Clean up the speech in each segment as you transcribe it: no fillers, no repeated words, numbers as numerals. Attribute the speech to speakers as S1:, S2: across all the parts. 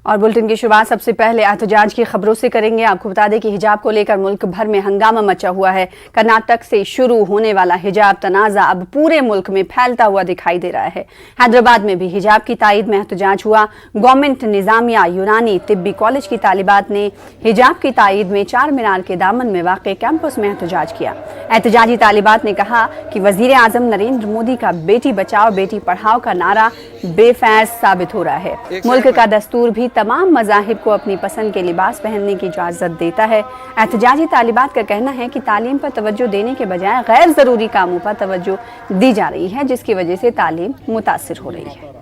S1: और बुलेटिन की शुरुआत सबसे पहले एहतजाज की खबरों से करेंगे। आपको बता दें कि हिजाब को लेकर मुल्क भर में हंगामा मचा हुआ है। कर्नाटक से शुरू होने वाला हिजाब तनाज़ा अब पूरे मुल्क में फैलता हुआ दिखाई दे रहा है। हैदराबाद में भी हिजाब की तायद में एहतजाज हुआ। गवर्नमेंट निजामिया यूनानी तिब्बी कॉलेज की तालिबात ने हिजाब की तायद में चार मीनार के दामन में वाक़ कैंपस में एहतजाज किया। एहतजाजी तालिबात ने कहा कि वज़ीर आज़म नरेंद्र मोदी का बेटी बचाओ बेटी पढ़ाओ का नारा बेफैज़ साबित हो रहा है। मुल्क का दस्तूर भी तमाम मज़ाहिब को अपनी पसंद के लिबास पहनने की इजाज़त देता है। एहतजाजी तालिबात का कहना है कि तालीम पर तवज्जो देने के बजाय गैर ज़रूरी कामों पर तवज्जो दी जा रही है, जिसकी वजह से तालीम मुतासिर हो रही है।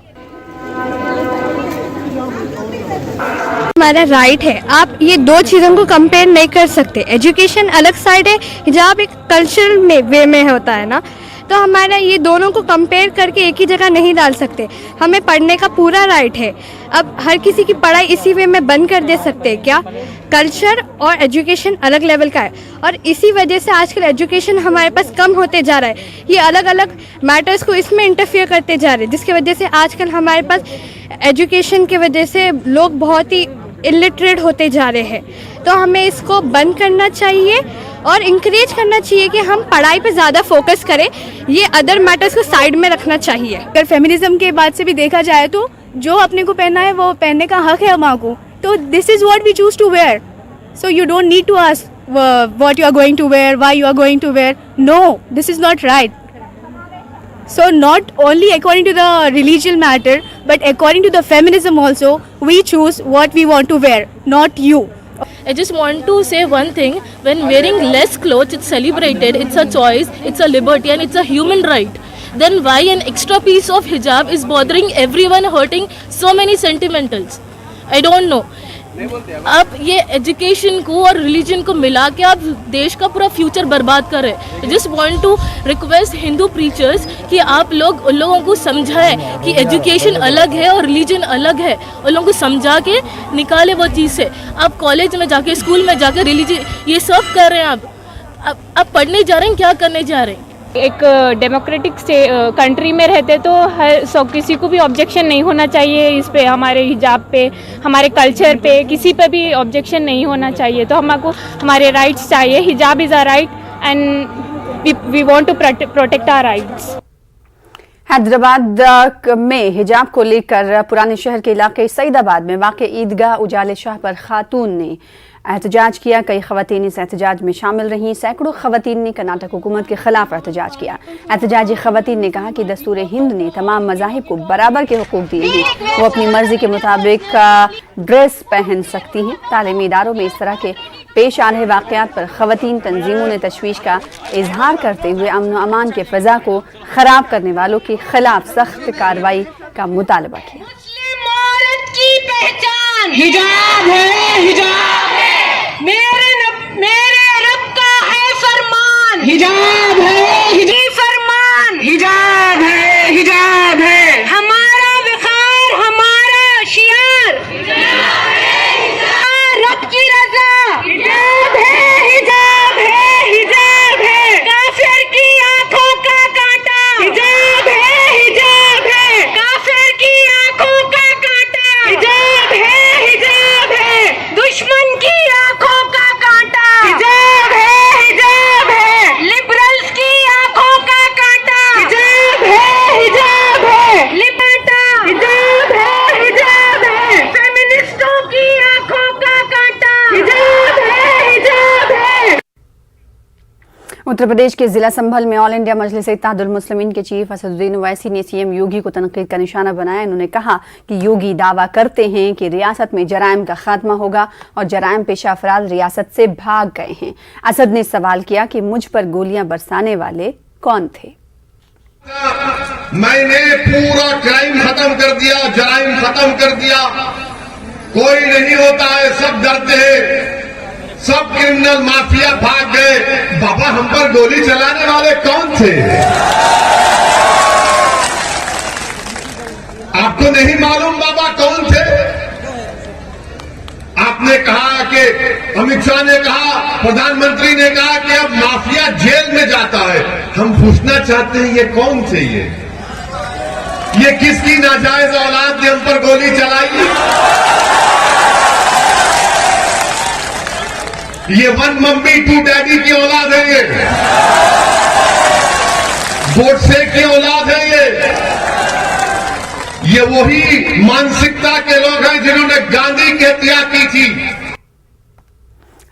S2: हमारा राइट है, आप ये दो चीज़ों को कंपेयर नहीं कर सकते। एजुकेशन अलग साइड है, हिजाब एक कल्चरल में वे में होता है ना, तो हमारा ये दोनों को कंपेयर करके एक ही जगह नहीं डाल सकते। हमें पढ़ने का पूरा राइट है। अब हर किसी की पढ़ाई इसी वे में बंद कर दे सकते हैं क्या? कल्चर और एजुकेशन अलग लेवल का है और इसी वजह से आजकल एजुकेशन हमारे पास कम होते जा रहा है। ये अलग अलग मैटर्स को इसमें इंटरफेयर करते जा रहे हैं, जिसकी वजह से आजकल हमारे पास एजुकेशन की वजह से लोग बहुत ही इलिटरेट होते जा रहे हैं। तो हमें इसको बंद करना चाहिए और इंकरेज करना चाहिए कि हम पढ़ाई पे ज़्यादा फोकस करें, ये अदर मैटर्स को साइड में रखना चाहिए।
S3: अगर फेमिनिज्म के बाद से भी देखा जाए तो जो अपने को पहनना है वो पहनने का हक है हमारे को, तो this is what we choose to wear. So you don't need to ask what you are going to wear, why you are going to wear. No, this is not right. So not only according to the religious matter, but according to the feminism also, we choose what we want to wear, not you.
S4: I just want to say one thing. When wearing less clothes, it's celebrated, it's a choice, it's a liberty and it's a human right. Then why an extra piece of hijab is bothering everyone, hurting so many sentimentals? I don't know. आप ये education को और religion को मिला के आप देश का पूरा फ्यूचर बर्बाद कर रहे हैं। Just want to request Hindu preachers कि आप लोग उन लोगों को समझाएं कि एजुकेशन अलग है और रिलीजन अलग है। उन लोगों को समझा के निकाले वो चीज़ से। आप कॉलेज में जाके, स्कूल में जाके रिलीजन ये सब कर रहे हैं। आप पढ़ने जा रहे हैं, क्या करने जा रहे हैं?
S5: एक डेमोक्रेटिक कंट्री में रहते तो किसी को भी ऑब्जेक्शन नहीं होना चाहिए इस पे, हमारे हिजाब पे, हमारे कल्चर पे किसी पे भी ऑब्जेक्शन नहीं होना चाहिए। तो हमको हमारे राइट्स चाहिए। Hijab is a right and we want to protect our rights.
S1: Hyderabad में हिजाब को लेकर पुराने शहर के इलाके सईदाबाद में वाक़े ईदगाह उजाले शाह पर खातून ने एहतजाज किया। कई ख़वातीन इस एहतजाज में शामिल रहीं। सैकड़ों ख़वातीन ने कर्नाटक हुकूमत के खिलाफ एहतजाज किया। एहतजाजी ख़वातीन ने कहा कि दस्तूर हिंद ने तमाम मज़ाहिब को बराबर के हुकूक दिए हैं। वो अपनी मर्जी के मुताबिक ड्रेस पहन सकती हैं। तालीमी इदारों में इस तरह के पेश आ रहे वाक़यात पर ख़वातीन तंजीमों ने तशवीश का इजहार करते हुए अमन व अमान के फ़ज़ा को ख़राब करने वालों के खिलाफ सख्त कार्रवाई का मुतालबा किया।
S6: हिजाब है, हिजाब है, मेरे रब का है फरमान। हिजाब है, हिजाब फरमान। हिजाब है, हिजाब है, हमारा विखार, हमारा शियार। हिजाब है, हिजाब, रब की रज़ा। हिजाब है, हिजाब है, हिजाब है, काफिर की आंखों का कांटा। हिजाब है, हिजाब है, काफिर की आंखों का कांटा। हिजाब है, हिजाब है, दुश्मन की आंखों का कांटा। हिजाब है, हिजाब है, लिबरल्स की आंखों का कांटा। हिजाब है, हिजाब है, लिबर्टा। हिजाब है, हिजाब है, फेमिनिस्टों की आंखों का कांटा। हिजाब है, हिजाब है।
S1: उत्तर प्रदेश के जिला संभल में ऑल इंडिया मजलिस इत्तेहादुल मुस्लिमीन के चीफ असदुद्दीन ओवैसी ने सीएम योगी को तनकीद का निशाना बनाया। उन्होंने कहा कि योगी दावा करते हैं कि रियासत में जराइम का खात्मा होगा और जराइम पेशा अफराद रियासत से भाग गए हैं। असद ने सवाल किया कि मुझ पर गोलियां बरसाने वाले कौन थे।
S7: मैंने पूरा क्राइम खत्म कर दिया, जराइम खत्म कर दिया, कोई नहीं होता है, सब डरते हैं, सब क्रिमिनल माफिया भाग गए। बाबा, हम पर गोली चलाने वाले कौन थे? आपको नहीं मालूम बाबा कौन थे? आपने कहा कि अमित शाह ने कहा, प्रधानमंत्री ने कहा कि अब माफिया जेल में जाता है। हम पूछना चाहते हैं ये कौन थे? ये किसकी नाजायज औलाद ने हम पर गोली चलाई? ये वन मम्मी टू डैडी की औलाद है, ये गोडसे की औलाद है, ये वही मानसिकता के लोग हैं जिन्होंने गांधी की हत्या की थी।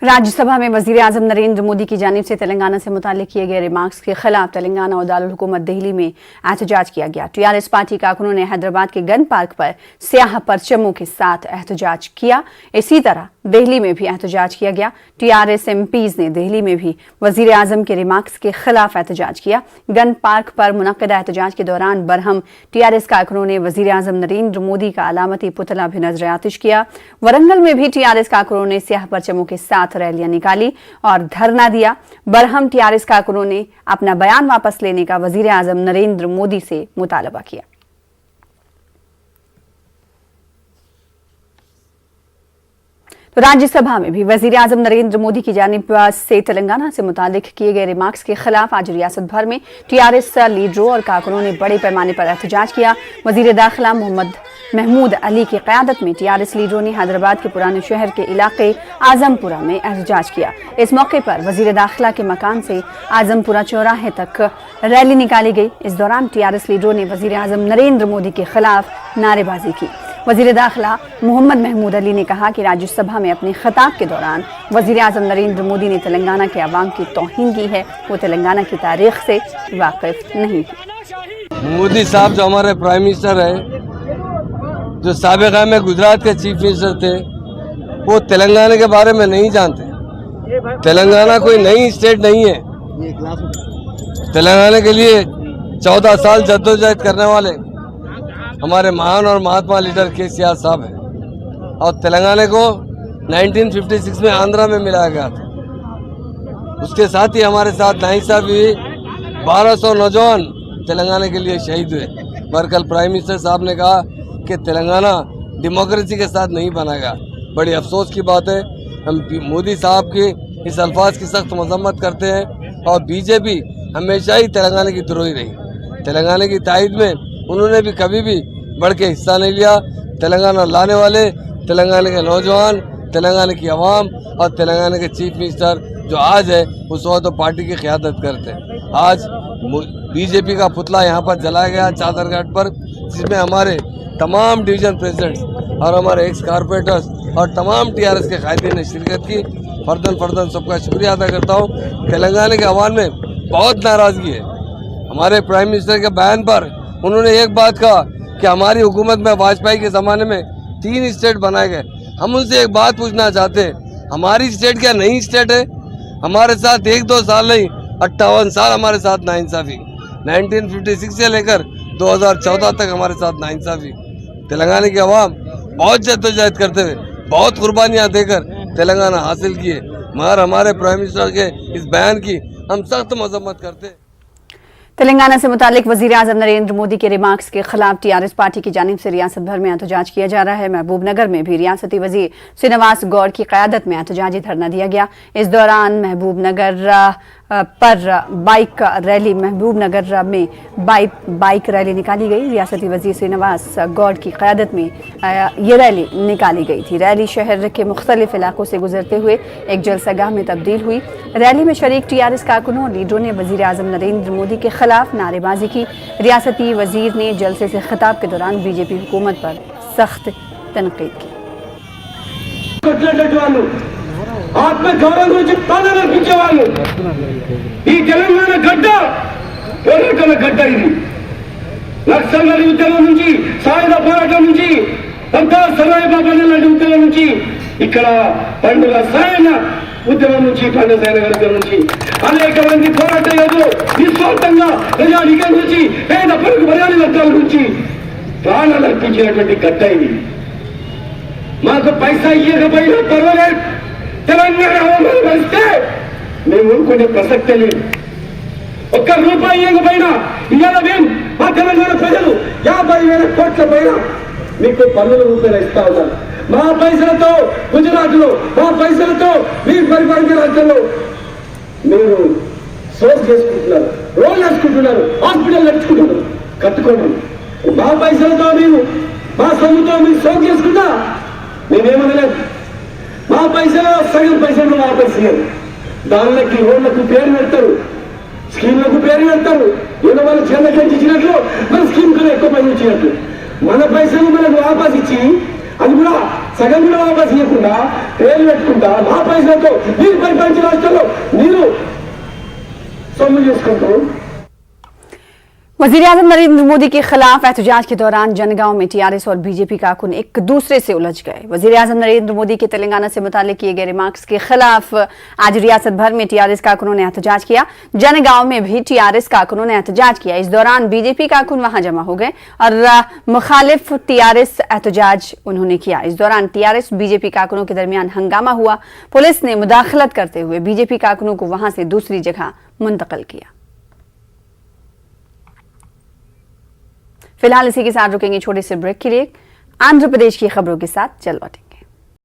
S1: राज्यसभा में वजीर आजम नरेंद्र मोदी की जानिब से तेलंगाना से मुताल्लिक किए गए रिमार्क्स के खिलाफ तेलंगाना और दारुल हुकूमत दिल्ली में एहतजाज किया गया। टीआरएस पार्टी कारकुनों ने हैदराबाद के गन पार्क पर स्याह परचमों के साथ एहतजाज किया। इसी तरह दिल्ली में भी एहतजाज किया गया। टीआरएस एमपीज ने दिल्ली में भी वजीर आजम के रिमार्क्स के खिलाफ एहतजाज किया। गन पार्क पर मुनक्किदा एहतजाज के दौरान बरहम टीआरएस कारकुनों ने वजीर आजम नरेंद्र मोदी का अलामती पुतला भी नजर आतिश किया। वरंगल में भी टीआरएस कारकुनों ने स्याह परचमों के साथ रैलियां निकाली और धरना दिया। बरहम टीआरएस कारकुनों ने अपना बयान वापस लेने का वजीर आजम नरेंद्र मोदी से मुतालबा किया। तो राज्यसभा में भी वजीर आजम नरेंद्र मोदी की जानिब से तेलंगाना से मुतालिक किए गए रिमार्क्स के खिलाफ आज रियासत भर में टीआरएस लीडरों और कारकुनों ने बड़े पैमाने पर एहतजाज किया। वजीर दाखिला मोहम्मद महमूद अली की क़यादत में टीआरएस लीडरों ने हैदराबाद के पुराने शहर के इलाके आजमपुरा में एहतजाज किया। इस मौके पर वजीर दाखिला के मकान से आजमपुरा चौराहे तक रैली निकाली गई। इस दौरान टीआरएस लीडरों ने वजीर आजम नरेंद्र मोदी के खिलाफ नारेबाजी की। वजीर दाखिला मोहम्मद महमूद अली ने कहा कि राज्यसभा में अपने खिताब के दौरान वजीर आजम नरेंद्र मोदी ने तेलंगाना के अवाम की तौहीन की है। वो तेलंगाना की तारीख से वाकिफ नहीं है।
S8: मोदी साहब जो हमारे प्राइम मिनिस्टर है, जो साबिक़ा में गुजरात के चीफ मिनिस्टर थे, वो तेलंगाना के बारे में नहीं जानते। तेलंगाना कोई नई स्टेट नहीं है। तेलंगाना के लिए 14 साल जद्दोजहद करने वाले हमारे महान और महात्मा लीडर केसीआर साहब हैं और तेलंगाना को 1956 में आंध्रा में मिलाया गया था। उसके साथ ही हमारे साथ नाइंसाफी हुई। 1200 नौजवान तेलंगाना के लिए शहीद हुए। पर कल प्राइम मिनिस्टर साहब ने कहा कि तेलंगाना डेमोक्रेसी के साथ नहीं बनेगा। बड़ी अफसोस की बात है। हम मोदी साहब के इस अल्फाज की सख्त मजम्मत करते हैं और बीजेपी हमेशा ही तेलंगाना की द्रोही रही। तेलंगाना की तायद में उन्होंने भी कभी भी बढ़ के हिस्सा नहीं लिया। तेलंगाना लाने वाले तेलंगाना के नौजवान, तेलंगाना की आवाम और तेलंगाना के चीफ मिनिस्टर जो आज है उस वक्त तो पार्टी की क़यादत करते हैं। आज बीजेपी का पुतला यहाँ पर जलाया गया चादरघाट पर, जिसमें हमारे तमाम डिवीज़न प्रेसिडेंट्स और हमारे एक्स कारपोरेटर्स और तमाम टीआरएस के कायदीन ने शिरकत की। फर्दन सबका शुक्रिया अदा करता हूँ। तेलंगाना के अवाम में बहुत नाराज़गी है। हमारे प्राइम मिनिस्टर के बयान पर उन्होंने एक बात कहा कि हमारी हुकूमत में वाजपेयी के ज़माने में 3 स्टेट बनाए गए। हम उनसे एक बात पूछना चाहते हैं, हमारी स्टेट क्या नई स्टेट है? हमारे साथ 1-2 साल नहीं, 58 साल हमारे साथ नाइंसाफी। 1956 से लेकर 2014 तक हमारे साथ नाइंसाफी। तेलंगाना की आवाम बहुत जद्दोजहद करते हुए, बहुत कुर्बानियाँ देकर तेलंगाना हासिल किए। मगर हमारे प्राइम मिनिस्टर के इस बयान की हम सख्त मजम्मत करते हैं।
S1: तेलंगाना से मुतालिक वजीर आजम नरेंद्र मोदी के रिमार्क्स के खिलाफ टीआरएस पार्टी की जानिब से रियासत भर में एहतजाज किया जा रहा है। महबूबनगर में भी रियासती वजीर श्रीनिवास गौड़ की क़यादत में एहतजाजी धरना दिया गया। इस दौरान महबूबनगर पर बाइक रैली महबूबनगर में बाइक रैली निकाली गई। रियासती वजीर श्रीनिवास गौड़ की क़यादत में ये रैली निकाली गई थी। रैली शहर के मुख्तलिफ इलाकों से गुजरते हुए एक जलसागाह में तब्दील हुई। रैली में शरीक टीआरएस कारकुनों और लीडरों ने वजीर आजम नरेंद्र मोदी के खिलाफ नारेबाजी की। रियासती वजीर ने जलसे से खिताब के दौरान बीजेपी हुकूमत पर सख्त तनकीद की।
S9: ఆత్మగౌరవం గురించి ప్రాధాన్యత వాళ్ళు ఈ తెలంగాణ గడ్డ పోరాటాల గడ్డ. ఇది నక్సల్ ఉద్యమం నుంచి, సాయుధ పోరాటం నుంచి, పంతా సరాయి బాబా లాంటి ఉద్యమం నుంచి, ఇక్కడ పండుగ సాయన ఉద్యమం నుంచి, పండుగ సాయన ఉద్యమం నుంచి అనేక మంది పోరాట యోధులు నిస్వార్థంగా ప్రజానికం నుంచి, పేద పరుగు బలయాని వర్గాల నుంచి ప్రాణాలు అర్పించినటువంటి గడ్డ ఇది. మాకు పైసా ఇవ్వకపోయినా పర్వాలేదు, తెలంగాణ అవమానం వస్తే మేము ఊరుకునే ప్రసక్తే లేదు. ఒక్క రూపాయి ఇవ్వకపోయినా ఇవాళ మేము మా తెలంగాణ ప్రజలు 50,000 కోట్ల పైన మీకు పన్నుల రూపాయలు ఇస్తా ఉన్నారు. మా పైసలతో గుజరాత్లో, మా పైసలతో మీరు పరిపాలించే రాష్ట్రంలో మీరు సోర్స్ చేసుకుంటున్నారు, రోడ్లు వేసుకుంటున్నారు, హాస్పిటల్ కట్టుకోండి. మా పైసలతో మేము, మా సొమ్ముతో మీరు సోర్స్ చేసుకుంటా మేమేమనలేదు. మా పైసలు సగం పైసలు వాపస్ ఇయ్యరు. దానిలోకి రోడ్లకు పేరు పెడతారు, స్కీమ్లకు పేరు పెడతారు. ఏదో వాళ్ళు చేతకెళ్ళి ఇచ్చినట్లు మన స్కీమ్ కన్నా ఎక్కువ పైసలు ఇచ్చినట్లు. మన పైసలు మనకు వాపస్ ఇచ్చి అది కూడా సగం కూడా వాపస్ ఇవ్వకుండా పేరు పెట్టుకుంటా మా పైసలతో మీరు పరిపాలించిన రాష్ట్రంలో మీరు సొమ్ము చేసుకుంటారు.
S1: वज़ीर-ए-आज़म नरेंद्र मोदी के खिलाफ एहतजाज के दौरान जनगांव में टीआरएस और बीजेपी कारकुन एक दूसरे से उलझ गए। वज़ीर-ए-आज़म नरेंद्र मोदी के तेलंगाना से मुताल्लिक किए गए रिमार्क्स के खिलाफ आज रियासत भर में टीआरएस कारकुनों ने एहतजाज किया। जनगांव में भी टीआरएस कारकुनों ने एहतजाज किया। इस दौरान बीजेपी कारकुन वहां जमा हो गए और मुखालिफ टीआरएस एहतजाज उन्होंने किया। इस दौरान टीआरएस बीजेपी कारकुनों के दरमियान हंगामा हुआ। पुलिस ने मुदाखलत करते हुए बीजेपी कारकुनों को वहां से दूसरी जगह मुंतकिल किया। फिलहाल इसी के साथ रुकेंगे छोटे से ब्रेक के लिए। आंध्र प्रदेश की खबरों के साथ चल लौटेंगे।